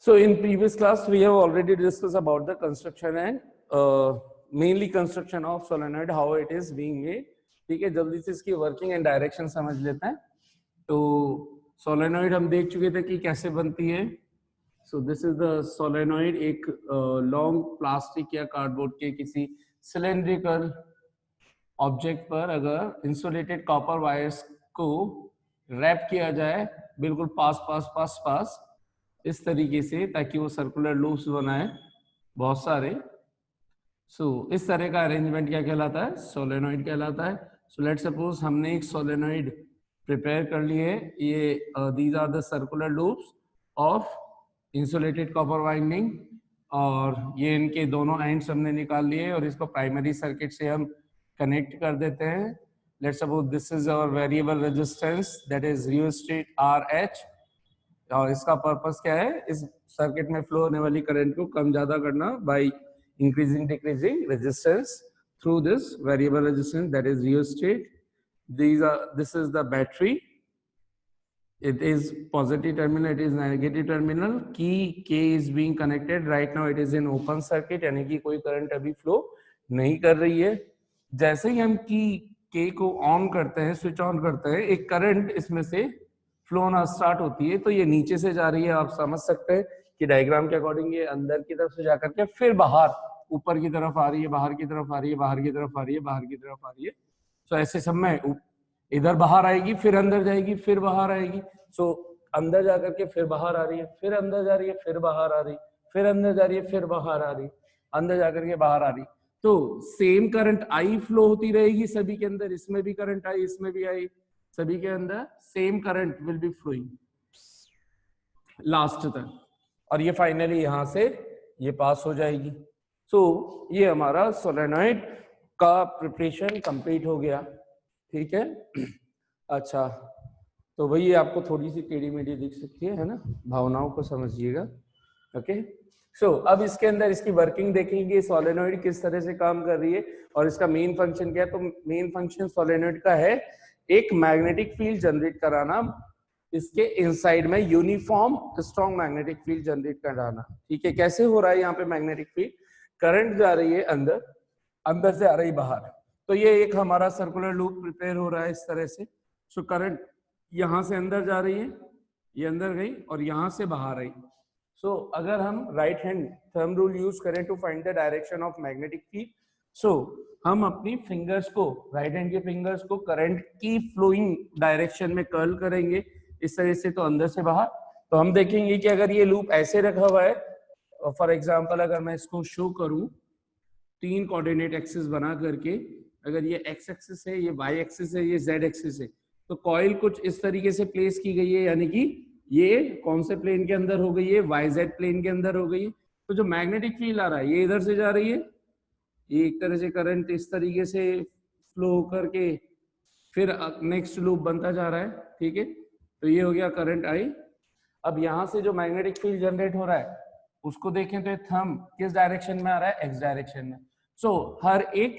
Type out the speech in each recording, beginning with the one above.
So in previous class, we have already discussed about the construction and mainly construction of solenoid, how it is being made. ठीक है, जल्दी से इसकी working and direction समझ लेते हैं. तो सोलेनॉइड हम देख चुके थे कि कैसे बनती है. सो दिस इज द सोलेनॉइड. एक लॉन्ग प्लास्टिक या कार्डबोर्ड के किसी सिलेंड्रिकल ऑब्जेक्ट पर अगर इंसुलेटेड कॉपर वायर्स को रैप किया जाए बिल्कुल पास पास पास पास इस तरीके से, ताकि वो सर्कुलर लूप्स बनाए बहुत सारे. सो इस तरह का अरेंजमेंट क्या कहलाता है? सोलेनॉइड कहलाता है. सो लेट्स सपोज हमने एक सोलेनॉइड प्रिपेयर कर लिए. ये these are the circular loops of insulated copper winding, और ये इनके दोनों एंड्स हमने निकाल लिए और इसको प्राइमरी सर्किट से हम कनेक्ट कर देते हैं. Let's suppose this is our variable resistance, that is rheostat RH, और इसका पर्पस क्या है? इस सर्किट में फ्लो होने वाली करंट को कम ज्यादा करना by increasing decreasing resistance through this variable resistance, that is rheostat. This is the battery. It is positive terminal, it is negative terminal. Key K is being connected. Right now it is in open circuit, यानी कि कोई current अभी flow नहीं कर रही है. जैसे ही हम की K को ऑन करते हैं, स्विच ऑन करते हैं, एक करंट इसमें से फ्लो होना स्टार्ट होती है. तो ये नीचे से जा रही है. आप समझ सकते हैं कि डायग्राम के अकॉर्डिंग ये अंदर की तरफ से जाकर के फिर बाहर ऊपर की तरफ आ रही है, बाहर की तरफ आ रही है, बाहर की तरफ आ रही है, बाहर की तरफ आ रही है. तो ऐसे सब में इधर बाहर आएगी, फिर अंदर जाएगी, फिर बाहर आएगी. सो अंदर जाकर के फिर बाहर आ रही है, फिर अंदर जा रही है, फिर बाहर आ रही, फिर अंदर जा रही है, फिर बाहर आ रही, अंदर जाकर के बाहर आ रही. तो सेम करंट आई फ्लो होती रहेगी सभी के अंदर. इसमें भी करंट आई, इसमें भी आई, सभी के अंदर same current will be flowing last तक, और ये फाइनली यहां से ये पास हो जाएगी. सो ये हमारा सोलेनॉइड का प्रिपरेशन कंप्लीट हो गया. ठीक है. अच्छा, तो वही आपको थोड़ी सी टेढ़ी मेढ़ी दिख सकती है ना, भावनाओं को समझिएगा. ओके. सो अब इसके अंदर इसकी वर्किंग देखेंगे, सोलेनॉइड किस तरह से काम कर रही है और इसका मेन फंक्शन क्या है. तो मेन फंक्शन सोलेनॉइड का है एक मैग्नेटिक फील्ड जनरेट कराना, इसके इनसाइड में uniform strong magnetic field generate कराना. ठीक है. कैसे हो रहा है यहाँ पे मैग्नेटिक फील्ड? करंट जा रही है अंदर, अंदर से आ रही बाहर. तो ये एक हमारा सर्कुलर लूप प्रिपेयर हो रहा है इस तरह से. सो करंट यहां से अंदर जा रही है, ये अंदर गई और यहां से बाहर आई. सो अगर हम right hand thumb rule use करें to find the direction of magnetic field, so हम अपनी फिंगर्स को, राइट हैंड के फिंगर्स को करंट की फ्लोइंग डायरेक्शन में कर्ल करेंगे इस तरह से, तो अंदर से बाहर. तो हम देखेंगे कि अगर ये लूप ऐसे रखा हुआ है, फॉर एग्जाम्पल अगर मैं इसको शो करूं 3 कोऑर्डिनेट एक्सिस बना करके, अगर ये x एक्सिस है, ये y एक्सिस है, ये z एक्सिस है, तो कॉइल कुछ इस तरीके से प्लेस की गई है, यानी कि ये कौन से प्लेन के अंदर हो गई है? YZ प्लेन के अंदर हो गई है. तो जो मैग्नेटिक फील्ड आ रहा है ये इधर से जा रही है, ये एक तरह से करंट इस तरीके से फ्लो करके फिर नेक्स्ट लूप बनता जा रहा है. ठीक है. तो ये हो गया करंट आई. अब यहाँ से जो मैग्नेटिक फील्ड जनरेट हो रहा है उसको देखें तो थंब किस डायरेक्शन में आ रहा है? x डायरेक्शन में. सो हर एक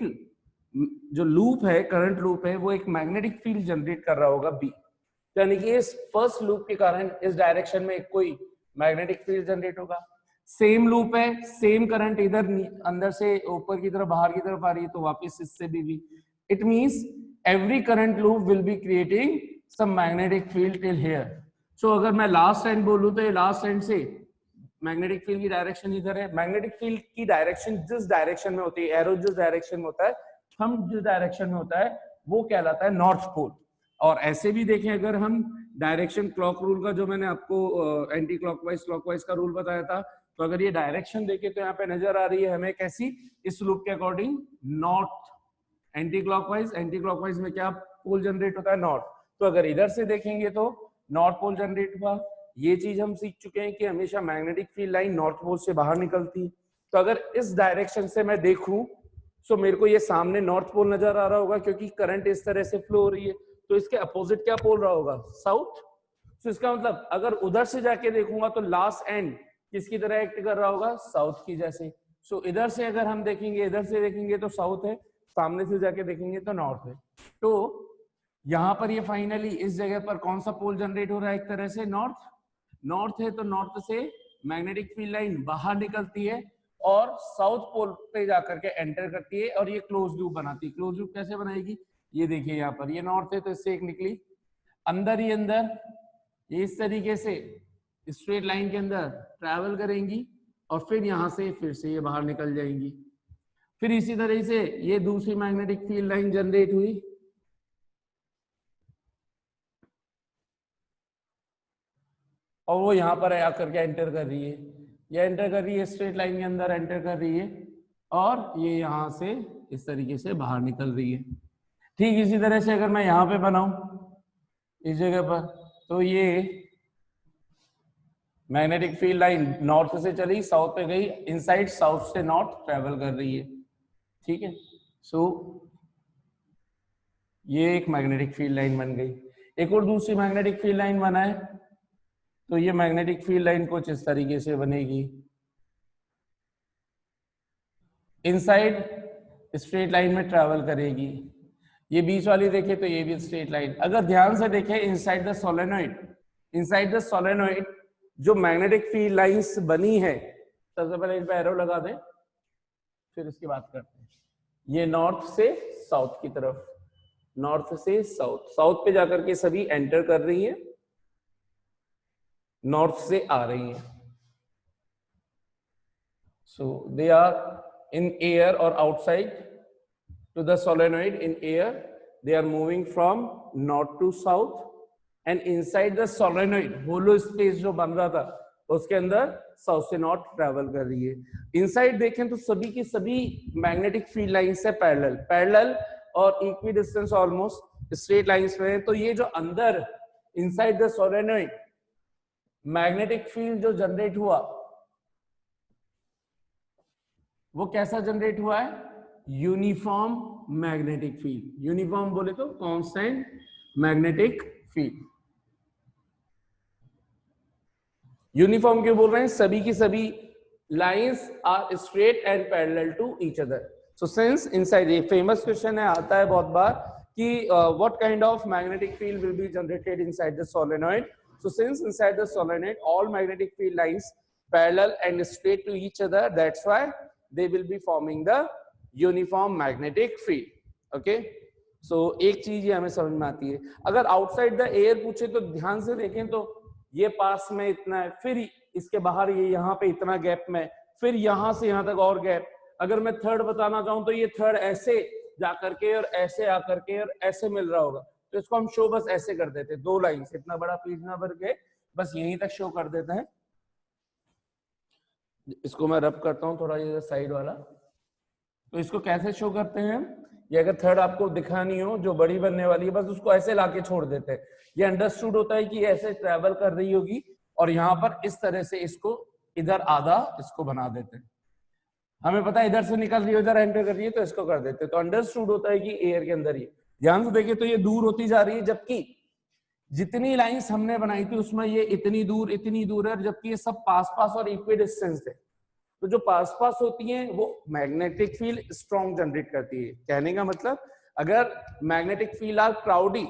जो लूप है, करंट लूप है, वो एक मैग्नेटिक फील्ड जनरेट कर रहा होगा B, यानी कि इस फर्स्ट लूप के कारण इस डायरेक्शन में कोई मैग्नेटिक फील्ड जनरेट होगा. सेम लूप है, सेम करंट इधर अंदर से ऊपर की तरफ बाहर की तरफ आ रही है, तो वापस इससे भी. It means every current loop will be creating some magnetic field till here. So अगर मैं लास्ट एंड बोलूं तो ये लास्ट एंड से मैग्नेटिक फील्ड की डायरेक्शन इधर है. मैग्नेटिक फील्ड की डायरेक्शन जिस डायरेक्शन में होती है, एरो जिस डायरेक्शन में होता है, हम जिस डायरेक्शन में होता है, वो कहलाता है नॉर्थ पोल. और ऐसे भी देखें, अगर हम डायरेक्शन क्लॉक रूल का जो मैंने आपको एंटी क्लॉकवाइज क्लॉकवाइज का रूल बताया था, तो अगर ये डायरेक्शन देखें तो यहाँ पे नजर आ रही है हमें कैसी? इस लूप के अकॉर्डिंग नॉर्थ. एंटी क्लॉकवाइज में क्या पोल जनरेट होता है? नॉर्थ. तो अगर इधर से देखेंगे तो नॉर्थ पोल जनरेट हुआ. ये चीज हम सीख चुके हैं कि हमेशा magnetic field line north pole से बाहर निकलती है. तो अगर इस डायरेक्शन से मैं देखूं तो मेरे को ये सामने नॉर्थ पोल नजर आ रहा होगा, क्योंकि करंट इस तरह से फ्लो हो रही है. तो इसके अपोजिट क्या पोल रहा होगा? साउथ. तो इसका मतलब अगर उधर से जाके देखूंगा तो लास्ट एंड किसकी तरह एक्ट कर रहा होगा? साउथ की जैसे. सो इधर से अगर हम देखेंगे, इधर से देखेंगे तो साउथ है, सामने से जाके देखेंगे तो नॉर्थ है. तो यहाँ पर ये फाइनली इस जगह पर कौन सा पोल जनरेट हो रहा है? एक तरह से नॉर्थ. नॉर्थ है तो नॉर्थ से मैग्नेटिक फील्ड लाइन बाहर निकलती है और साउथ पोल पे जाकर के एंटर करती है और ये क्लोज लूप बनाती है। क्लोज लूप कैसे बनाएगी, ये देखिए यहाँ पर, ये नॉर्थ है तो इससे एक निकली अंदर ही अंदर, ये इस तरीके से स्ट्रेट लाइन के अंदर ट्रैवल करेंगी और फिर यहाँ से फिर से ये बाहर निकल जाएंगी। फिर इसी तरह से ये दूसरी मैग्नेटिक फील्ड लाइन जनरेट हुई और वो यहाँ पर आकर के एंटर कर रही है, ये एंटर कर रही है स्ट्रेट लाइन के अंदर एंटर कर रही है और ये यहाँ से इस तरीके से बाहर निकल रही है। ठीक इसी तरह से अगर मैं यहाँ पे बनाऊं इस जगह पर, तो ये मैग्नेटिक फील्ड लाइन नॉर्थ से चली साउथ पे गई, इनसाइड साउथ से नॉर्थ ट्रेवल कर रही है। ठीक है, सो ये एक मैग्नेटिक फील्ड लाइन बन गई। एक और दूसरी मैग्नेटिक फील्ड लाइन बना है, तो ये मैग्नेटिक फील्ड लाइन कुछ इस तरीके से बनेगी, इनसाइड स्ट्रेट लाइन में ट्रैवल करेगी। ये बीच वाली देखे तो ये भी स्ट्रेट लाइन। अगर ध्यान से देखें इनसाइड द सोलेनोइड जो मैग्नेटिक फील्ड लाइंस बनी है, सबसे पहले इन पे एरो लगा दें फिर इसकी बात करते हैं। ये नॉर्थ से साउथ की तरफ, नॉर्थ से साउथ, साउथ पे जाकर के सभी एंटर कर रही हैं, नॉर्थ से आ रही हैं। So they are in air or outside to the solenoid. In air they are moving from north to south and inside the solenoid hollow space जो बन रहा था उसके अंदर साउथ से नॉर्थ ट्रेवल कर रही है। इनसाइड देखें तो सभी की सभी मैग्नेटिक फील्ड लाइन से पैरेलल और equi distance almost straight lines में है। तो ये जो अंदर inside the solenoid magnetic field जो जनरेट हुआ वो कैसा जनरेट हुआ है, यूनिफॉर्म मैग्नेटिक फील्ड। यूनिफॉर्म बोले तो कांस्टेंट मैग्नेटिक फील्ड। यूनिफॉर्म क्यों बोल रहे हैं, सभी की सभी lines are straight and parallel to each other. So since inside, ये फेमस क्वेश्चन है, आता है बहुत बार कि what kind of magnetic field will be generated inside the solenoid. So since inside the solenoid all magnetic field lines parallel and straight to each other, that's why they will be forming the uniform magnetic field. okay, so एक चीज ये हमें समझ में आती है। अगर outside the air पूछे तो ध्यान से देखें तो ये पास में इतना है, फिर इसके बाहर ये यहाँ पे इतना गैप में, फिर यहाँ से यहाँ तक और गैप। अगर मैं थर्ड बताना चाहूँ तो ये थर्ड ऐसे जाकर के और ऐसे आकर के और ऐसे मिल रहा होगा, तो इसको हम शो बस ऐसे कर देते, दो लाइन से इतना बड़ा पेज ना भर के बस यहीं तक शो कर देते हैं। इसको मैं रब करता हूं थोड़ा, ये साइड वाला, तो इसको कैसे शो करते हैं, ये अगर थर्ड आपको दिखा नहीं हो जो बड़ी बनने वाली है, बस उसको ऐसे लाके छोड़ देते हैं। ये अंडरस्टूड होता है कि ऐसे ट्रेवल कर रही होगी और यहाँ पर इस तरह से इसको इधर आधा इसको बना देते हैं। हमें पता है इधर से निकल रही है उधर एंटर कर रही है तो इसको कर देते हैं, तो अंडरस्टूड होता है कि एयर के अंदर ही। ध्यान से देखिए तो ये दूर होती जा रही है, जबकि जितनी लाइंस हमने बनाई थी उसमें ये इतनी दूर है, जबकि ये सब पास पास और इक्वी डिस्टेंस है। तो जो पास पास होती हैं वो मैग्नेटिक फील्ड स्ट्रॉन्ग जनरेट करती है। कहने का मतलब अगर magnetic field are crowdy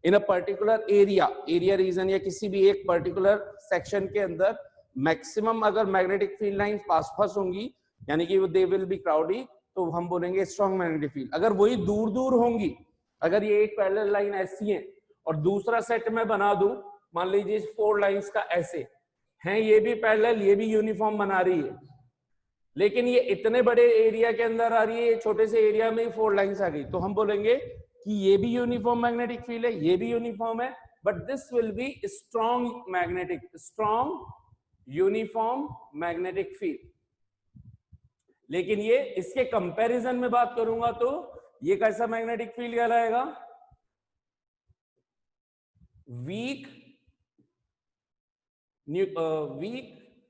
in a particular area region या किसी भी एक पर्टिकुलर सेक्शन के अंदर, मैक्सिमम अगर मैग्नेटिक फील्ड लाइन पास पास होंगी यानी कि दे विल बी क्राउडी, तो हम बोलेंगे स्ट्रॉन्ग मैग्नेटिक फील्ड। अगर वही दूर दूर होंगी, अगर ये एक पैरेलल लाइन ऐसी है और दूसरा सेट में बना दूं, मान लीजिए 4 लाइंस का ऐसे हैं, ये भी पैरेलल ये भी यूनिफॉर्म बना रही है, लेकिन ये इतने बड़े एरिया के अंदर आ रही है, छोटे से एरिया में 4 लाइंस आ गई, तो हम बोलेंगे कि ये भी यूनिफॉर्म मैग्नेटिक फील्ड है, ये भी यूनिफॉर्म है, but this will be strong uniform magnetic field. लेकिन ये इसके कंपैरिजन में बात करूंगा तो ये कैसा मैग्नेटिक फील्ड कहलाएगा, वीक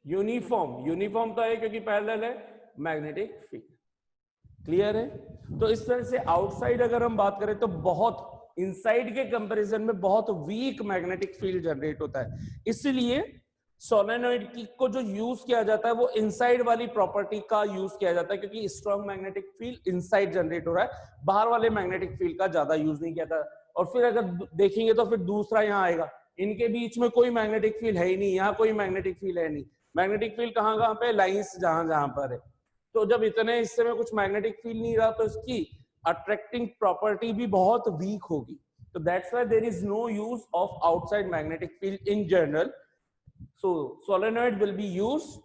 यूनिफॉर्म तो है क्योंकि पैरेलल है मैग्नेटिक फील्ड। क्लियर है? तो इस तरह से आउटसाइड अगर हम बात करें तो बहुत इनसाइड के कंपैरिजन में बहुत वीक मैग्नेटिक फील्ड जनरेट होता है। इसलिए सोलेनोइड को जो यूज किया जाता है वो इनसाइड वाली प्रॉपर्टी का यूज किया जाता है, क्योंकि strong magnetic field inside generate हो रहा है, बाहर वाले मैग्नेटिक फील्ड का ज्यादा यूज नहीं किया जाता। और फिर अगर देखेंगे तो फिर दूसरा यहाँ आएगा, इनके बीच में कोई मैग्नेटिक फील्ड है ही नहीं, यहाँ कोई मैग्नेटिक फील्ड है नहीं, मैग्नेटिक फील्ड कहाँ कहाँ पे, लाइंस जहां जहां पर है। तो जब इतने हिस्से में कुछ मैग्नेटिक फील्ड नहीं रहा तो इसकी अट्रैक्टिंग प्रॉपर्टी भी बहुत वीक होगी। तो that's why there is no use of outside magnetic field in general. So solenoid will be used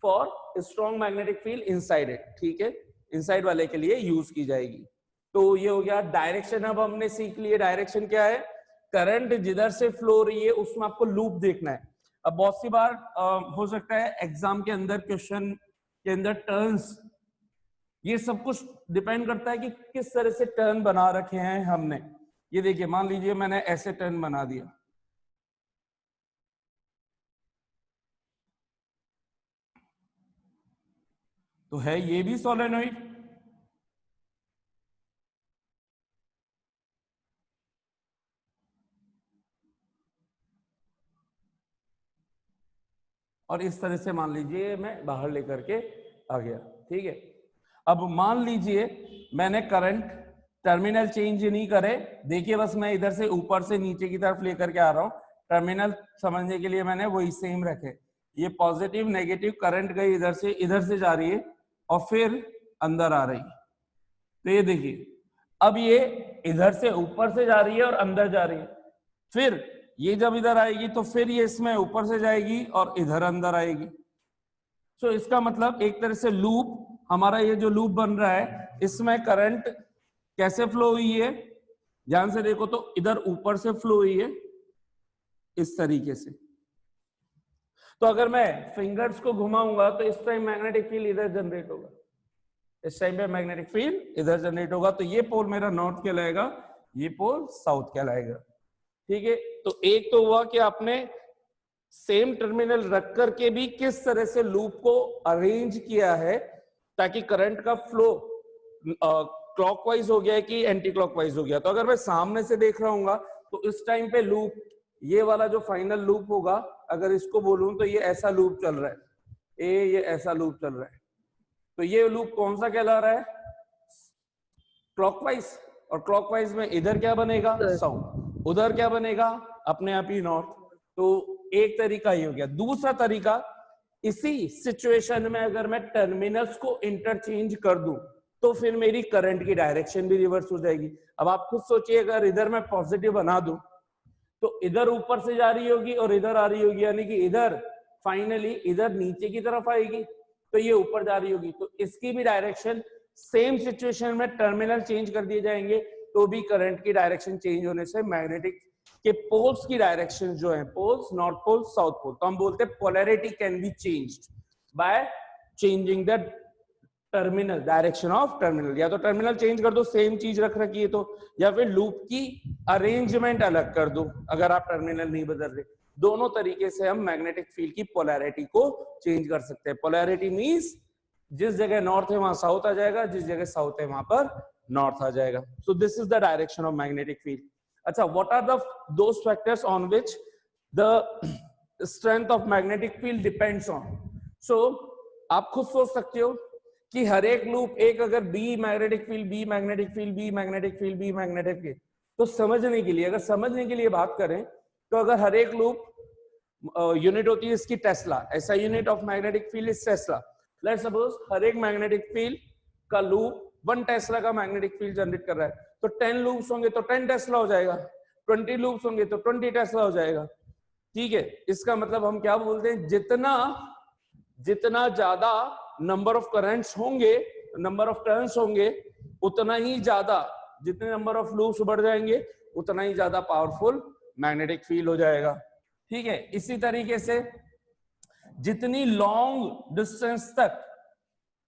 for strong magnetic field inside it, ठीक है, इनसाइड वाले के लिए यूज की जाएगी। तो ये हो गया डायरेक्शन। अब हमने सीख लिए डायरेक्शन क्या है, करंट जिधर से फ्लो हो रही है उसमें आपको लूप देखना है। अब बहुत सी बार हो सकता है एग्जाम के अंदर क्वेश्चन के अंदर टर्न्स, ये सब कुछ डिपेंड करता है कि किस तरह से टर्न बना रखे हैं हमने। ये देखिए मान लीजिए मैंने ऐसे टर्न बना दिया, तो है ये भी सोलेनॉइड। और इस तरह से मान लीजिए मैं बाहर लेकर के आ गया, ठीक है। अब मान लीजिए मैंने करंट टर्मिनल चेंज नहीं करे, देखिए बस मैं इधर से ऊपर से नीचे की तरफ लेकर के आ रहा हूं, टर्मिनल समझने के लिए मैंने वही सेम रखे। ये पॉजिटिव नेगेटिव करंट गई इधर से जा रही है और फिर अंदर आ रही है। तो ये देखिए अब ये इधर से ऊपर से जा रही है और अंदर जा रही है, फिर ये जब इधर आएगी तो फिर ये इसमें ऊपर से जाएगी और इधर अंदर आएगी। सो इसका मतलब एक तरह से लूप, हमारा ये जो लूप बन रहा है इसमें करंट कैसे फ्लो हुई है, ध्यान से देखो तो इधर ऊपर से फ्लो हुई है इस तरीके से। तो अगर मैं फिंगर्स को घुमाऊंगा तो इस टाइम मैग्नेटिक फील्ड इधर जनरेट होगा, इस टाइम पे मैग्नेटिक फील्ड इधर जनरेट होगा। तो ये पोल मेरा नॉर्थ कहलाएगा, ये पोल साउथ कहलाएगा, ठीक है। तो एक तो हुआ कि आपने सेम टर्मिनल रख करके भी किस तरह से लूप को अरेंज किया है ताकि करंट का फ्लो क्लॉकवाइज हो गया है कि एंटी क्लॉकवाइज हो गया। तो अगर मैं सामने से देख रहा हूँ तो इस टाइम पे लूप, ये वाला जो फाइनल लूप होगा, अगर इसको बोलूं तो ये ऐसा लूप चल रहा है, ये ऐसा लूप चल रहा है। तो ये लूप कौन सा कहला रहा है, क्लॉकवाइज। और क्लॉकवाइज में इधर क्या बनेगा, साउथ, उधर क्या बनेगा अपने आप ही नॉर्थ। तो एक तरीका ये हो गया। दूसरा तरीका, इसी सिचुएशन में अगर मैं टर्मिनल्स को इंटरचेंज कर दूं तो फिर मेरी करंट की डायरेक्शन भी रिवर्स हो जाएगी। अब आप खुद सोचिए, अगर इधर मैं पॉजिटिव बना दूं तो इधर ऊपर से जा रही होगी और इधर आ रही होगी, यानी कि इधर फाइनली इधर नीचे की तरफ आएगी, तो ये ऊपर जा रही होगी। तो इसकी भी डायरेक्शन सेम सिचुएशन में टर्मिनल चेंज कर दिए जाएंगे तो भी करंट की डायरेक्शन चेंज होने से मैग्नेटिक के पोल्स की डायरेक्शन जो है, poles north pole south pole, तो हम बोलते हैं polarity can be changed by changing the terminal, direction of terminal. या तो टर्मिनल चेंज कर दो, सेम चीज रख रखी है तो, या फिर लूप की अरेंजमेंट अलग कर दो अगर आप टर्मिनल नहीं बदल रहे। दोनों तरीके से हम मैग्नेटिक फील्ड की पोलैरिटी को चेंज कर सकते हैं। पोलैरिटी मींस जिस जगह नॉर्थ है वहां साउथ आ जाएगा, जिस जगह साउथ है वहां पर नॉर्थ आ जाएगा। So this is the direction of magnetic field. अच्छा, what are the those factors on which the strength of magnetic field depends on. So आप खुद सोच सकते हो कि हर एक लूप, एक अगर B magnetic field, B magnetic field, B magnetic field, B magnetic field, तो समझने के लिए, अगर समझने के लिए बात करें तो अगर हर एक लूप यूनिट होती है इसकी टेस्ला, ऐसा unit of magnetic field is tesla. Let's suppose हर एक मैग्नेटिक फील्ड का लूप 1 टेस्ला का मैग्नेटिक फील्ड जनरेट कर रहा है, तो 10 लूप्स होंगे तो 10 टेस्ला हो जाएगा, 20 लूप्स होंगे तो 20 टेस्ला हो जाएगा, ठीक है। इसका मतलब हम क्या बोलते हैं, जितना ज्यादा नंबर ऑफ करंट्स होंगे, नंबर ऑफ टर्न्स होंगे, उतना ही ज्यादा, जितने नंबर ऑफ लूप्स बढ़ जाएंगे उतना ही ज्यादा पावरफुल मैग्नेटिक फील्ड हो जाएगा, ठीक है। इसी तरीके से जितनी लॉन्ग डिस्टेंस तक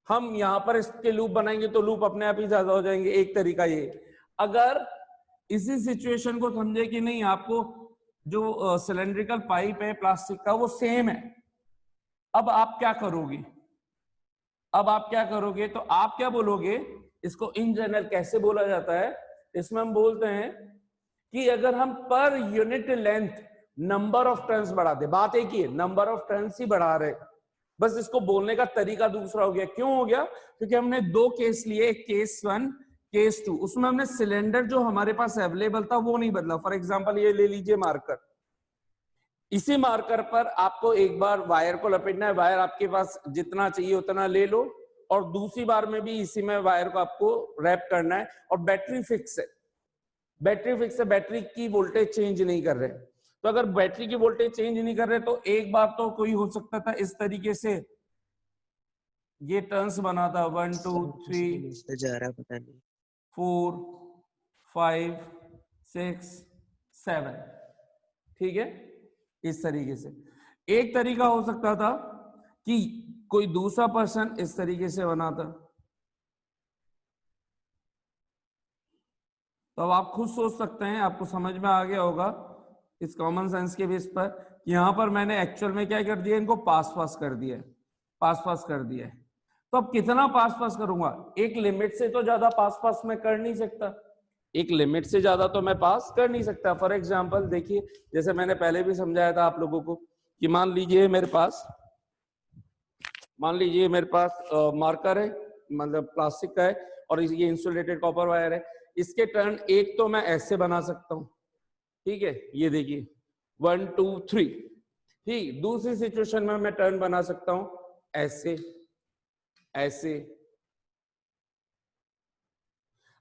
हम यहां पर इसके लूप बनाएंगे तो लूप अपने आप ही ज्यादा हो जाएंगे। एक तरीका ये। अगर इसी सिचुएशन को समझे कि नहीं, आपको जो सिलेंड्रिकल पाइप है प्लास्टिक का वो सेम है, अब आप क्या करोगे, तो आप क्या बोलोगे, इसको इन जनरल कैसे बोला जाता है, इसमें हम बोलते हैं कि अगर हम per unit length number of turns बढ़ा दे, बात एक ही है, नंबर ऑफ टर्न्स ही बढ़ा रहे, बस इसको बोलने का तरीका दूसरा हो गया। क्यों हो गया, क्योंकि हमने 2 केस लिए, केस 1 केस 2, उसमें हमने सिलेंडर जो हमारे पास अवेलेबल था वो नहीं बदला। फॉर एग्जांपल ये ले लीजिए मार्कर, इसी मार्कर पर आपको एक बार वायर को लपेटना है, वायर आपके पास जितना चाहिए उतना ले लो, और दूसरी बार में भी इसी में वायर को आपको रैप करना है, और बैटरी फिक्स है, बैटरी फिक्स है, बैटरी की वोल्टेज चेंज नहीं कर रहे। तो अगर बैटरी की वोल्टेज चेंज नहीं कर रहे तो एक बार तो कोई हो सकता था इस तरीके से ये टर्न्स बना था 1 2 3 जा रहा पता नहीं 4 5 6 7, ठीक है, इस तरीके से। एक तरीका हो सकता था कि कोई दूसरा पर्सन इस तरीके से बनाता। तो अब आप खुद सोच सकते हैं, आपको समझ में आ गया होगा इस कॉमन सेंस के बेस पर, यहां पर मैंने एक्चुअल में क्या कर दिया, इनको पास पास कर दिया है, पास पास कर दिया है। तो अब कितना पास पास करूंगा, एक लिमिट से तो ज्यादा पास पास मैं कर नहीं सकता, एक लिमिट से ज्यादा तो मैं पास कर नहीं सकता। फॉर एग्जांपल देखिए, जैसे मैंने पहले भी समझाया था आप लोगों को कि मान लीजिए मेरे पास मार्कर है, मतलब प्लास्टिक का है, और ये इंसुलेटेड कॉपर वायर है। इसके टर्न एक तो मैं ऐसे बना सकता हूं, ठीक है, ये देखिए 1 2 3, ठीक। दूसरी सिचुएशन में मैं टर्न बना सकता हूं ऐसे, ऐसे।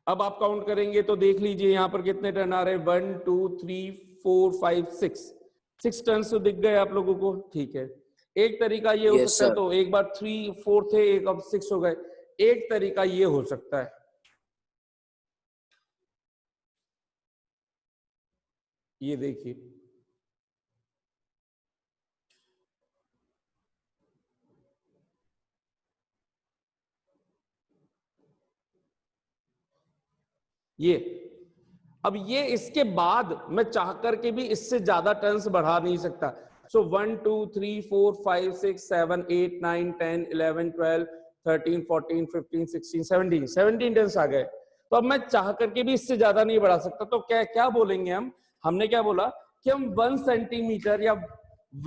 अब आप काउंट करेंगे तो देख लीजिए यहां पर कितने टर्न आ रहे हैं, 1 2 3 4 5 6 टर्न तो दिख गए आप लोगों को, ठीक है। एक तरीका ये हो सकता है, तो एक बार 3 4 थे, एक अब 6 हो गए। एक तरीका ये हो सकता है, ये देखिए, ये। अब ये इसके बाद मैं चाह करके भी इससे ज्यादा टर्न्स बढ़ा नहीं सकता। सो 1 2 3 4 5 6 7 8 9 10 11 12 13 14 15 16 17 टर्न्स आ गए। तो अब मैं चाह करके भी इससे ज्यादा नहीं बढ़ा सकता। तो क्या क्या बोलेंगे हम, हमने क्या बोला कि हम 1 सेंटीमीटर या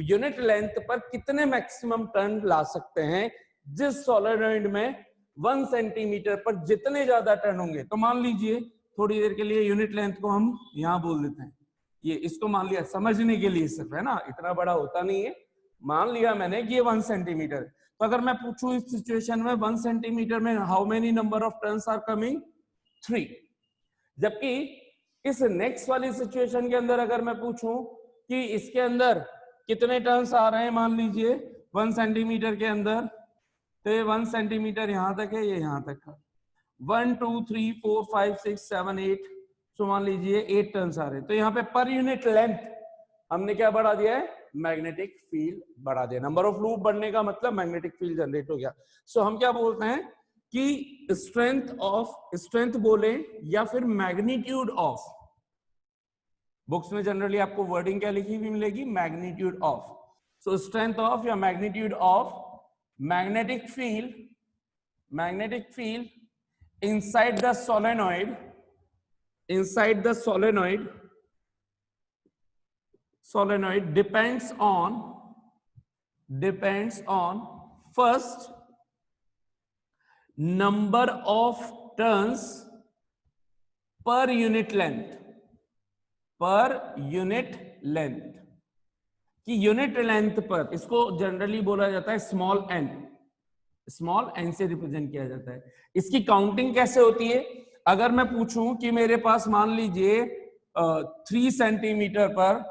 यूनिट लेंथ पर कितने मैक्सिमम टर्न ला सकते हैं, जिस सोलेनॉइड में 1 सेंटीमीटर पर जितने ज्यादा टर्न होंगे। तो मान लीजिए थोड़ी देर के लिए यूनिट लेंथ को हम यहां बोल देते हैं, ये इसको मान लिया समझने के लिए सिर्फ, है ना, इतना बड़ा होता नहीं है। मान लिया मैंने कि ये 1 सेंटीमीटर। तो अगर मैं पूछूं इस सिचुएशन में 1 सेंटीमीटर में how many number of turns are coming, 3। जबकि इस नेक्स्ट वाली सिचुएशन के अंदर अगर मैं पूछूं कि इसके अंदर कितने टर्न्स आ रहे हैं, मान लीजिए 1 सेंटीमीटर के अंदर, तो ये 1 सेंटीमीटर यहां तक है, ये यहां तक है, 1 2 3 4 5 6 7 8, तो मान लीजिए 8 टर्न्स आ रहे हैं। तो यहाँ पे पर यूनिट लेंथ हमने क्या बढ़ा दिया है, मैग्नेटिक फील्ड बढ़ा दिया। नंबर ऑफ लूप बढ़ने का मतलब मैग्नेटिक फील्ड जनरेट हो गया। सो हम क्या बोलते हैं कि स्ट्रेंथ बोले या फिर मैग्नीट्यूड ऑफ, बुक्स में जनरली आपको वर्डिंग क्या लिखी हुई मिलेगी, magnitude of. So strength of या magnitude of magnetic field inside the solenoid depends on first number of turns per unit length, कि यूनिट लेंथ पर, इसको जनरली बोला जाता है स्मॉल एन से रिप्रेजेंट किया जाता है। इसकी काउंटिंग कैसे होती है, अगर मैं पूछूं कि मेरे पास मान लीजिए 3 सेंटीमीटर पर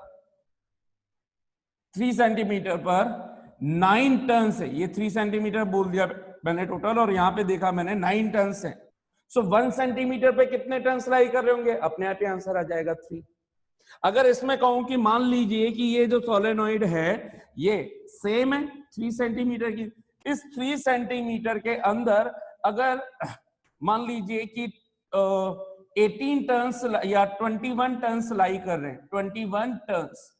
9 टर्न्स है, ये 3 सेंटीमीटर बोल दिया मैंने टोटल, और यहां पे देखा मैंने 9 टर्न्स है। सो 1 सेंटीमीटर पे कितने टर्न्स लाई कर रहे होंगे, अपने आप ही आंसर आ जाएगा 3। अगर इसमें कहूं कि मान लीजिए कि ये जो सोलेनॉइड है ये सेम है 3 सेंटीमीटर की, इस 3 सेंटीमीटर के अंदर अगर मान लीजिए कि 18 टर्न्स या 21 टर्न्स लाई कर रहे हैं, 21 टर्न्स,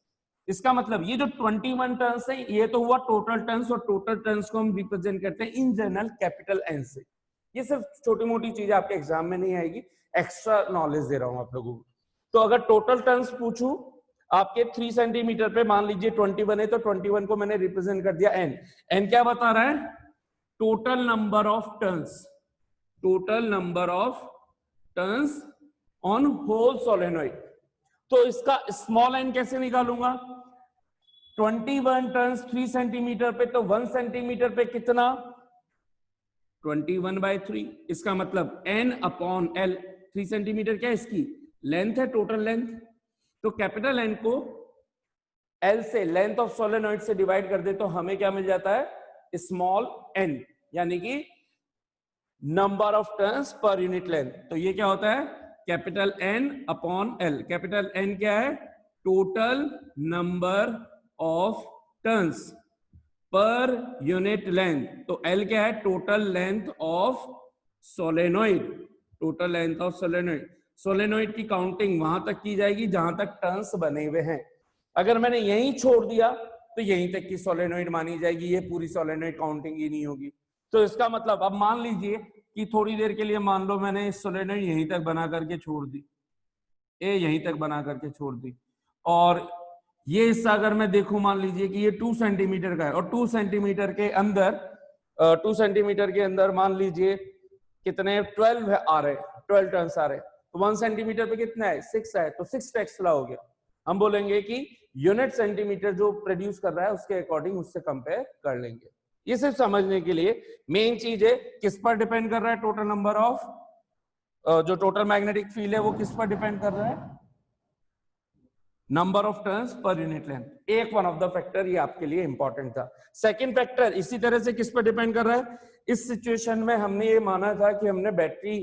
इसका मतलब ये जो 21 टर्न्स है ये तो हुआ टोटल टर्न्स, और टोटल टर्न्स को हम रिप्रेजेंट करते हैं इन जनरल कैपिटल एन से। ये सिर्फ छोटी मोटी चीजें आपके एग्जाम में नहीं आएगी, एक्स्ट्रा नॉलेज दे रहा हूं आप लोगों को। तो अगर टोटल टर्न्स पूछूं आपके 3 सेंटीमीटर पे मान लीजिए 21 है, तो 21 को मैंने रिप्रेजेंट कर दिया एन। एन क्या बता रहा है, total number of turns on whole solenoid. तो इसका स्मॉल एन कैसे निकालूंगा, 21 टर्न्स 3 सेंटीमीटर पे, तो 1 सेंटीमीटर पे कितना, 21/3। इसका मतलब n अपॉन l, 3 सेंटीमीटर क्या इसकी लेंथ है, टोटल लेंथ। तो कैपिटल N को L से, लेंथ ऑफ सोलेनोइड से डिवाइड कर दे तो हमें क्या मिल जाता है, स्मॉल n, यानी कि number of turns per unit length. तो ये क्या होता है, capital N upon L। Capital N क्या है, total number of turns per unit length. तो L क्या है, total length of solenoid, total length of solenoid. Solenoid की काउंटिंग वहां तक की जाएगी जहां तक टर्न्स बने हुए हैं। अगर मैंने यहीं छोड़ दिया तो यहीं तक की सोलेनोइड मानी जाएगी, ये पूरी सोलेनोइड काउंटिंग ही नहीं होगी। तो इसका मतलब अब मान लीजिए कि थोड़ी देर के लिए मान लो मैंने इस सोलेनोइड यहीं तक बना करके छोड़ दी, ए यहीं तक बना करके छोड़ दी, और ये हिस्सा अगर मैं देखूं, मान लीजिए कि ये 2 सेंटीमीटर का है और 2 सेंटीमीटर के अंदर 2 सेंटीमीटर के अंदर मान लीजिए कितने 12 आ रहे, 12 टर्न्स आ रहे, तो 1 सेंटीमीटर पे कितना है, 6 है, तो 6 टेस्ला हो गया। हम बोलेंगे कि यूनिट सेंटीमीटर जो प्रोड्यूस कर रहा है उसके अकॉर्डिंग उससे कंपेयर कर लेंगे। ये सिर्फ समझने के लिए, मेन चीज है किस पर डिपेंड कर रहा है, टोटल नंबर ऑफ, जो टोटल मैग्नेटिक फील्ड है वो किस पर डिपेंड कर रहा है, number of turns per unit length. एक वन ऑफ द फैक्टर ये आपके लिए इंपॉर्टेंट था। सेकंड फैक्टर इसी तरह से किस पर डिपेंड कर रहा है, इस सिचुएशन में हमने ये माना था कि हमने बैटरी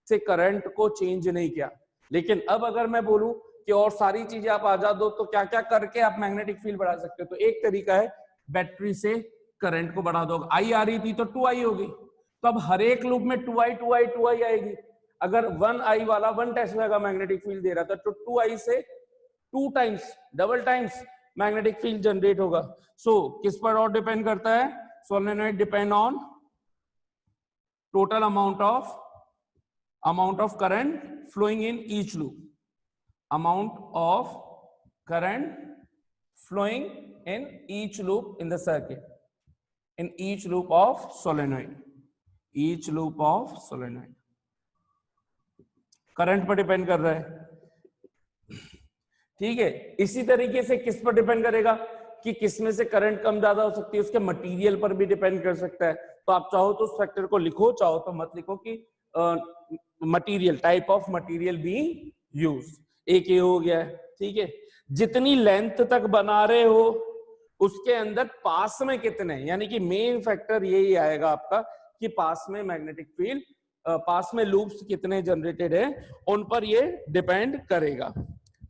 से करंट को चेंज नहीं किया, लेकिन अब अगर मैं बोलूं कि और सारी चीजें आप आजाद दो तो क्या क्या करके आप मैग्नेटिक फील्ड बढ़ा सकते हो, तो एक तरीका है बैटरी से करंट को बढ़ा दो। आई आ रही थी तो 2i होगी, तो अब हर एक लूप में 2i आएगी। अगर 1i वाला 1 टेस्ला का मैग्नेटिक फील्ड दे रहा था तो 2i से 2 times, double times magnetic field generate होगा। सो किस पर और डिपेंड करता है, solenoid depend on total amount of current flowing in each loop, amount of current flowing in each loop in the circuit, in each loop of solenoid, each loop of solenoid current पर depend कर रहा है। ठीक है, इसी तरीके से किस पर डिपेंड करेगा कि किसमें से करंट कम ज्यादा हो सकती है, उसके मटेरियल पर भी डिपेंड कर सकता है। तो आप चाहो तो उस फैक्टर को लिखो, चाहो तो मत लिखो कि material, type of material being used, एक ये हो गया है। ठीक है, जितनी लेंथ तक बना रहे हो उसके अंदर पास में कितने, यानी कि मेन फैक्टर यही आएगा आपका कि पास में मैग्नेटिक फील्ड, पास में लूप्स कितने जनरेटेड है, उन पर ये डिपेंड करेगा।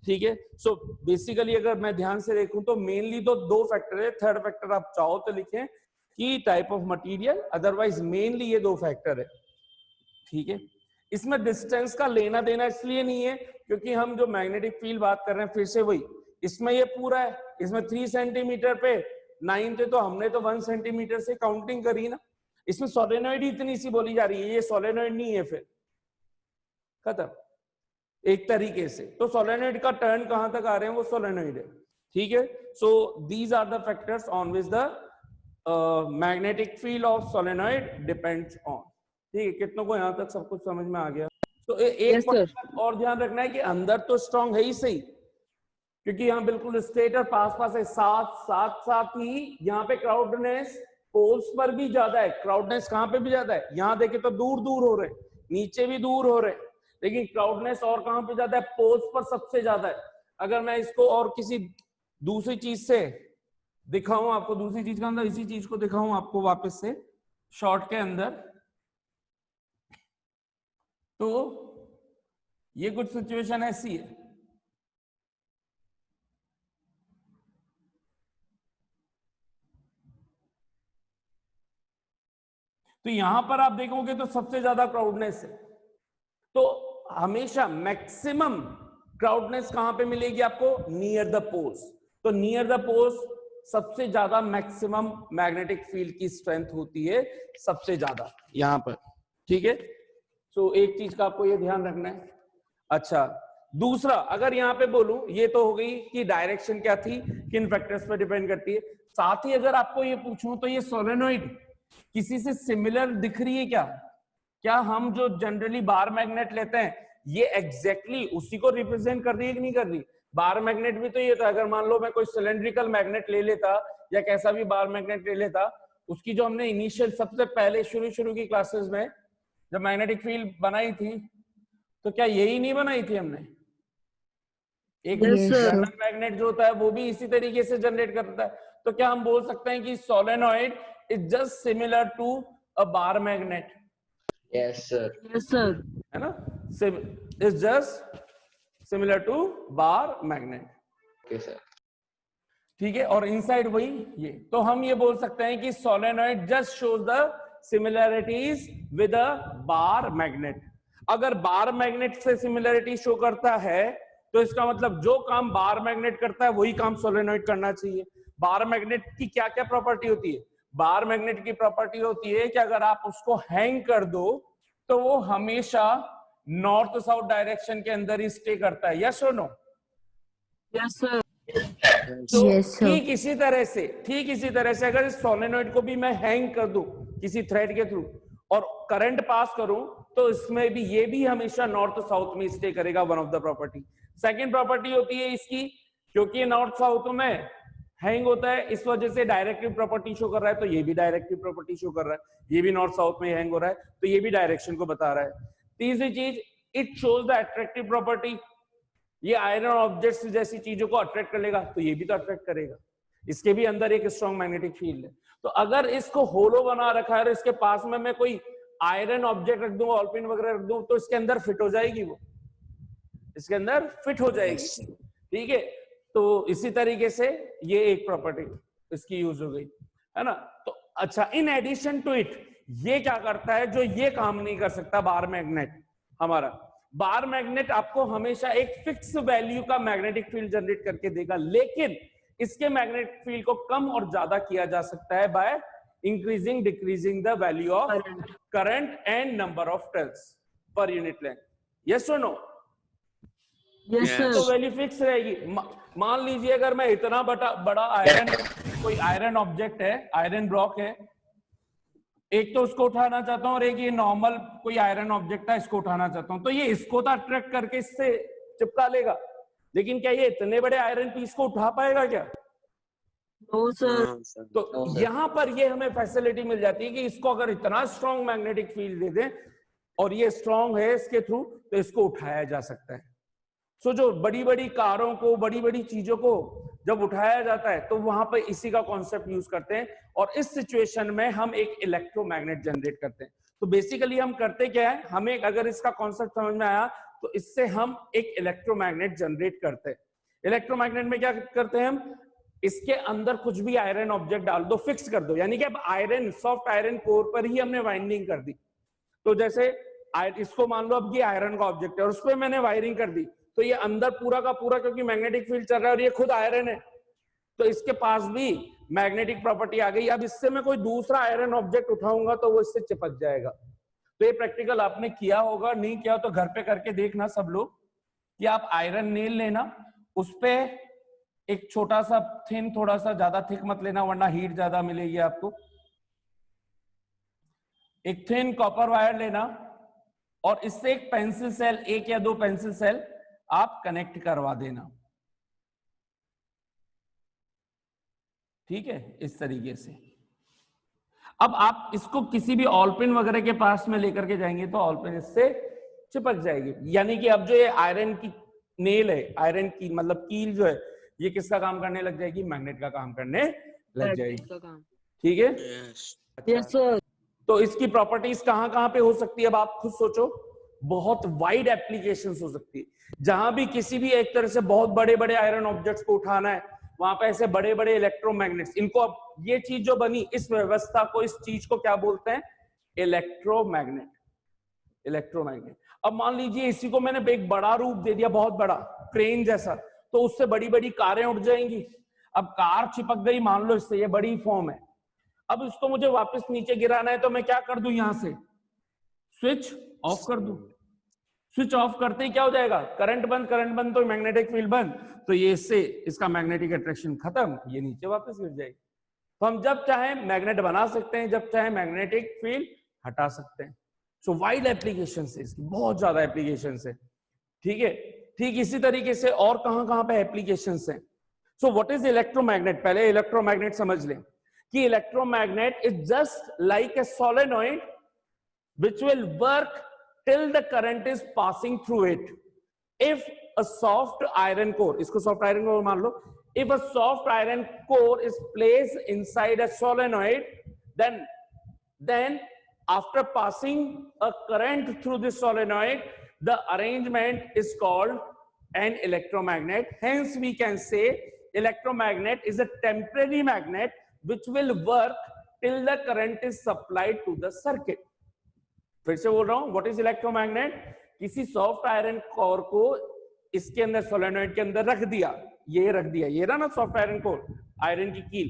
ठीक है, सो बेसिकली अगर मैं ध्यान से देखूं तो मेनली तो 2 फैक्टर है, थर्ड फैक्टर आप चाहो तो लिखें कि type of material, otherwise mainly ये 2 फैक्टर है। ठीक है, इसमें डिस्टेंस का लेना देना इसलिए नहीं है क्योंकि हम जो मैग्नेटिक फील्ड बात कर रहे हैं, फिर से वही, इसमें ये पूरा है, इसमें 3 सेंटीमीटर पे 9 थे तो हमने तो 1 सेंटीमीटर से काउंटिंग करी ना, इसमें सोलेनोइड ही इतनी सी बोली जा रही है, ये सोलेनोइड नहीं है, फिर खत्म एक तरीके से। तो सोलेनोइड का टर्न कहां तक आ रहे हैं, वो सोलेनोइड है। ठीक है, so these are the factors on which the magnetic field of solenoid depends on. ठीक है, कितनों को यहाँ तक सब कुछ समझ में आ गया? तो एक पॉइंट और ध्यान रखना है कि अंदर तो स्ट्रॉन्ग है ही सही, क्योंकि यहाँ बिल्कुल स्ट्रेट और पास है, साथ ही यहाँ पे क्राउडनेस पोल्स पर भी ज्यादा है। क्राउडनेस कहाँ पे भी ज्यादा है, यहाँ देखे तो दूर दूर हो रहे, नीचे भी दूर हो रहे, लेकिन क्राउडनेस और कहाँ पे ज्यादा है, पोल्स पर सबसे ज्यादा है। अगर मैं इसको और किसी दूसरी चीज से दिखाऊं आपको, दूसरी चीज के अंदर इसी चीज को दिखाऊं आपको वापस से शॉर्ट के अंदर, तो ये कुछ सिचुएशन ऐसी है। तो यहां पर आप देखोगे तो सबसे ज्यादा क्राउडनेस है, तो हमेशा मैक्सिमम क्राउडनेस कहां पे मिलेगी आपको, नियर द पोल्स। तो नियर द पोल्स सबसे ज्यादा मैक्सिमम मैग्नेटिक फील्ड की स्ट्रेंथ होती है, सबसे ज्यादा यहां पर। ठीक है, तो एक चीज का आपको ये ध्यान रखना है। अच्छा, दूसरा अगर यहाँ पे बोलूं, ये तो हो गई कि डायरेक्शन क्या थी, किन फैक्टर्स पर डिपेंड करती है। साथ ही अगर आपको ये पूछूं तो ये सोलेनोइड किसी से सिमिलर दिख रही है क्या? क्या हम जो जनरली बार मैग्नेट लेते हैं ये एग्जैक्टली उसी को रिप्रेजेंट कर रही है कि नहीं कर रही? बार मैग्नेट भी तो ये था, अगर मान लो मैं कोई सिलेंड्रिकल मैग्नेट ले लेता या कैसा भी बार मैग्नेट ले लेता, उसकी जो हमने इनिशियल सबसे पहले शुरू की क्लासेस में जब मैग्नेटिक फील्ड बनाई थी, तो क्या यही नहीं बनाई थी हमने? एक जनरल मैग्नेट जो होता है वो भी इसी तरीके से जनरेट करता है। तो क्या हम बोल सकते हैं कि solenoid is just similar to a bar magnet? Yes sir, yes sir, है ना, is just similar to bar magnet. Okay sir, ठीक है, और इनसाइड वही ये, तो हम ये बोल सकते हैं कि solenoid just shows the similarities with a bar magnet. अगर बार मैग्नेट से सिमिलरिटी शो करता है तो इसका मतलब जो काम बार मैग्नेट करता है वही काम सोलेनॉइड करना चाहिए। बार मैग्नेट की क्या क्या प्रॉपर्टी होती है? बार मैग्नेट की प्रॉपर्टी होती है कि अगर आप उसको हैंग कर दो तो वो हमेशा नॉर्थ साउथ डायरेक्शन के अंदर ही स्टे करता है। यस और नो? यस सर, तो ठीक इसी तरह से अगर इस सोलेनॉइड को भी मैं हैंग कर दूं किसी थ्रेड के थ्रू और करंट पास करूं तो इसमें भी ये भी हमेशा नॉर्थ साउथ में स्टे करेगा। One of the property. Second property होती है इसकी, क्योंकि नॉर्थ साउथ में हैंग होता है इस वजह से डायरेक्टिव प्रॉपर्टी शो कर रहा है, तो ये भी डायरेक्टिव प्रॉपर्टी शो कर रहा है। ये भी नॉर्थ साउथ में हैंग हो रहा है तो ये भी डायरेक्शन को बता रहा है। तीसरी चीज, it shows the attractive property. ये आयरन ऑब्जेक्ट्स जैसी चीजों को अट्रैक्ट कर लेगा तो ये भी तो अट्रैक्ट करेगा। इसके भी अंदर एक स्ट्रॉन्ग मैग्नेटिक फील्ड है। तो अगर इसको होलो बना रखा है और इसके पास में मैं कोई आयरन ऑब्जेक्ट रख दूं, ऑलपिन वगैरह रख दूं, तो इसके अंदर फिट हो जाएगी, वो इसके अंदर फिट हो जाएगी। ठीक है, तो इसी तरीके से ये एक प्रॉपर्टी इसकी यूज हो गई, है ना। तो अच्छा, इन एडिशन टू इट ये क्या करता है जो ये काम नहीं कर सकता बार मैग्नेट हमारा? बार मैग्नेट आपको हमेशा एक फिक्स वैल्यू का मैग्नेटिक फील्ड जनरेट करके देगा, लेकिन इसके मैग्नेटिक फील्ड को कम और ज्यादा किया जा सकता है by increasing decreasing the value of current and number of turns per unit length. Yes और नो? यस सर, तो वैल्यू फिक्स रहेगी। मान लीजिए अगर मैं इतना बड़ा आयरन, कोई आयरन ऑब्जेक्ट है, आयरन ब्लॉक है, एक तो उसको उठाना चाहता हूं और एक ये नॉर्मल कोई आयरन ऑब्जेक्ट है इसको उठाना चाहता हूं, तो ये इसको तो अट्रैक्ट करके इससे चिपका लेगा, लेकिन क्या ये इतने बड़े आयरन पीस को उठा पाएगा क्या? No sir. तो यहां पर ये हमें फैसिलिटी मिल जाती है कि इसको अगर इतना स्ट्रॉन्ग मैग्नेटिक फील्ड दे दें और ये स्ट्रॉन्ग है इसके थ्रू, तो इसको उठाया जा सकता है। सो जो बड़ी बड़ी कारों को, बड़ी बड़ी चीजों को जब उठाया जाता है तो वहां पर इसी का कॉन्सेप्ट यूज करते हैं, और इस सिचुएशन में हम एक इलेक्ट्रोमैग्नेट जनरेट करते हैं। तो बेसिकली हम करते क्या है, हमें अगर इसका कॉन्सेप्ट समझ में आया तो इससे हम एक इलेक्ट्रोमैग्नेट जनरेट करते हैं। इलेक्ट्रोमैग्नेट में क्या करते हैं हम, इसके अंदर कुछ भी आयरन ऑब्जेक्ट डाल दो, फिक्स कर दो, यानी कि अब आयरन, सॉफ्ट आयरन कोर पर ही हमने वाइंडिंग कर दी। तो जैसे इसको मान लो अब ये आयरन का ऑब्जेक्ट है और उस पर मैंने वायरिंग कर दी, तो ये अंदर पूरा का पूरा, क्योंकि मैग्नेटिक फील्ड चल रहा है और ये खुद आयरन है, तो इसके पास भी मैग्नेटिक प्रॉपर्टी आ गई। अब इससे मैं कोई दूसरा आयरन ऑब्जेक्ट उठाऊंगा तो वो इससे चिपक जाएगा। तो ये प्रैक्टिकल आपने किया होगा, नहीं किया तो घर पे करके देखना सब लोग, कि आप आयरन नेल लेना, उस पे एक छोटा सा थिन, थोड़ा सा ज्यादा थिक मत लेना वरना हीट ज्यादा मिलेगी आपको, एक थिन कॉपर वायर लेना और इससे एक पेंसिल सेल, एक या दो पेंसिल सेल आप कनेक्ट करवा देना। ठीक है, इस तरीके से। अब आप इसको किसी भी ऑलपिन वगैरह के पास में लेकर के जाएंगे तो ऑलपिन इससे चिपक जाएगी, यानी कि अब जो ये आयरन की नेल है, आयरन की मतलब कील जो है, ये किसका काम करने लग जाएगी? मैग्नेट का काम करने लग जाएगी। ठीक है, यस सर। तो इसकी प्रॉपर्टीज कहां कहां पे हो सकती है, अब आप खुद सोचो। बहुत वाइड एप्लीकेशंस हो सकती है, जहां भी किसी भी एक तरह से बहुत बड़े बड़े आयरन ऑब्जेक्ट्स को उठाना है, वहां पे ऐसे बड़े बड़े इलेक्ट्रोमैग्नेट्स, इनको अब ये चीज जो बनी, इस व्यवस्था को, इस चीज को क्या बोलते हैं? इलेक्ट्रोमैग्नेट। इलेक्ट्रोमैग्नेट। अब मान लीजिए इसी को मैंने एक बड़ा रूप दे दिया, बहुत बड़ा क्रेन जैसा, तो उससे बड़ी बड़ी कारें उठ जाएंगी। अब कार चिपक गई मान लो इससे, ये बड़ी फॉर्म है, अब इसको मुझे वापस नीचे गिराना है तो मैं क्या कर दूं, यहां से स्विच ऑफ कर दूं। स्विच ऑफ करते ही क्या हो जाएगा? करंट बंद तो मैग्नेटिक फील्ड बंद, तो ये इससे इसका मैग्नेटिक अट्रैक्शन खत्म, ये नीचे वापस गिर जाएगी। तो हम जब चाहे मैग्नेट बना सकते हैं, जब चाहे मैग्नेटिक फील्ड हटा सकते हैं। सो वाइड एप्लीकेशन है इसकी, बहुत ज्यादा एप्लीकेशन है। ठीक है, ठीक इसी तरीके से और कहां पे एप्लीकेशंस हैं। सो व्हाट इज इलेक्ट्रोमैग्नेट, पहले इलेक्ट्रोमैग्नेट समझ लें कि electromagnet is just like a solenoid which will work till the current is passing through it. If a soft iron core, isko soft iron core maan lo, if a soft iron core is placed inside a solenoid, then after passing a current through the solenoid, the arrangement is called an electromagnet. Hence we can say electromagnet is a temporary magnet which will work till the current is supplied to the circuit. फिर से बोल रहा हूं, what is electromagnet, किसी soft iron core को इसके अंदर solenoid के अंदर रख दिया, ये रहा ना सॉफ्ट आयरन कोर, आयरन की कील,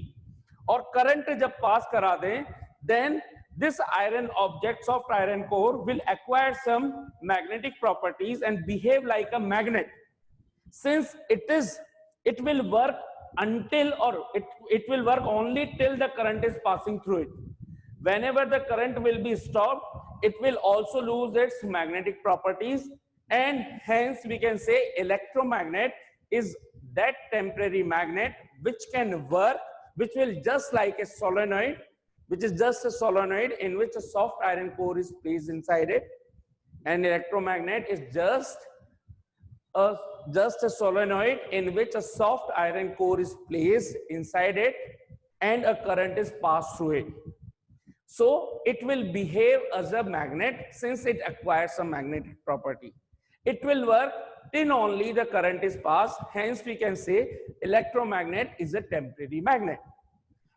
और करंट जब पास करा दें, then this iron object soft iron core will acquire some magnetic properties and behave like a magnet, since it will work until, or it will work only till the current is passing through it. Whenever the current will be stopped, it will also lose its magnetic properties, and hence we can say electromagnet is that temporary magnet which can work, which will just like a solenoid, which is just a solenoid in which a soft iron core is placed inside it. And electromagnet is just a solenoid in which a soft iron core is placed inside it and a current is passed through it. So it will behave as a magnet since it acquires some magnetic property. It will work till only the current is passed. Hence we can say electromagnet is a temporary magnet.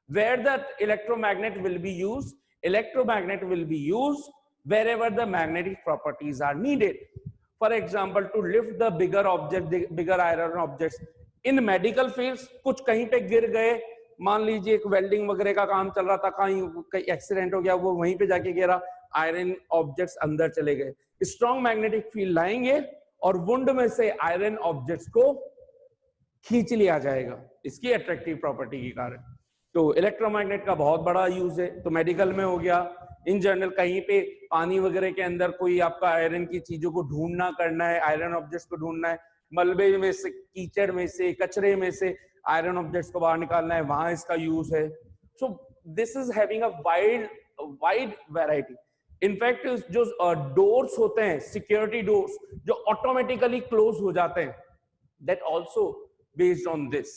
Where the electromagnet will be used? Electromagnet will be used wherever the magnetic properties are needed. For example, to lift the bigger object, the bigger iron objects. In medical fields, कुछ कहीं पे गिर गए, मान लीजिए एक welding वगैरह का काम चल रहा था, कहीं एक्सीडेंट हो गया, वो वहीं पे जाके गिरा, आयरन ऑब्जेक्ट्स अंदर चले गए, स्ट्रॉन्ग मैग्नेटिक फील्ड लाएंगे और वुंड में से आयरन ऑब्जेक्ट्स को खींच लिया जाएगा, इसकी अट्रैक्टिव प्रॉपर्टी के कारण। तो इलेक्ट्रोमैग्नेट का बहुत बड़ा यूज है। तो मेडिकल में हो गया, इन जनरल कहीं पे पानी वगैरह के अंदर कोई आपका आयरन की चीजों को ढूंढना करना है, आयरन ऑब्जेक्ट्स को ढूंढना है, मलबे में से, कीचड़ में से, कचरे में से आयरन ऑब्जेक्ट्स को बाहर निकालना है, वहां इसका यूज है। सो this is having a wide variety. In fact जो डोर्स होते हैं, सिक्योरिटी डोर्स जो ऑटोमेटिकली क्लोज हो जाते हैं, that also based on this.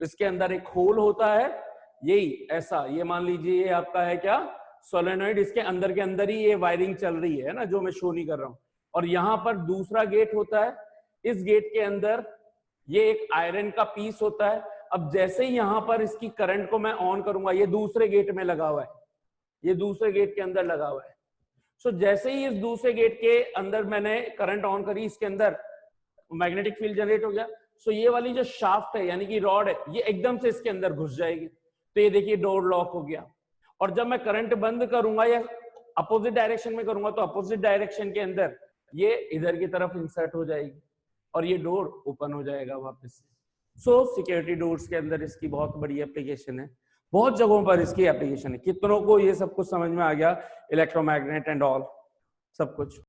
इसके अंदर एक होल होता है, यही ऐसा, ये मान लीजिए ये आपका है क्या, सोलेनॉइड, इसके अंदर के अंदर ही ये वायरिंग चल रही है ना, जो मैं शो नहीं कर रहा हूं। और यहाँ पर दूसरा गेट होता है, इस गेट के अंदर ये एक आयरन का पीस होता है। अब जैसे ही यहाँ पर इसकी करंट को मैं ऑन करूंगा, ये दूसरे गेट में लगा हुआ है, ये दूसरे गेट के अंदर लगा हुआ है। सो जैसे ही इस दूसरे गेट के अंदर मैंने करंट ऑन करी, इसके अंदर मैग्नेटिक फील्ड जनरेट हो गया। सो ये वाली जो शाफ्ट है, यानी कि रॉड है, ये एकदम से इसके अंदर घुस जाएगी। तो ये देखिए डोर लॉक हो गया। और जब मैं करंट बंद करूंगा या अपोजिट डायरेक्शन में करूंगा, तो अपोजिट डायरेक्शन के अंदर ये इधर की तरफ इंसर्ट हो जाएगी और ये डोर ओपन हो जाएगा वापस से। सो सिक्योरिटी डोर्स के अंदर इसकी बहुत बड़ी एप्लीकेशन है, बहुत जगहों पर इसकी एप्लीकेशन है। कितनों को ये सब कुछ समझ में आ गया, इलेक्ट्रोमैग्नेट एंड ऑल सब कुछ।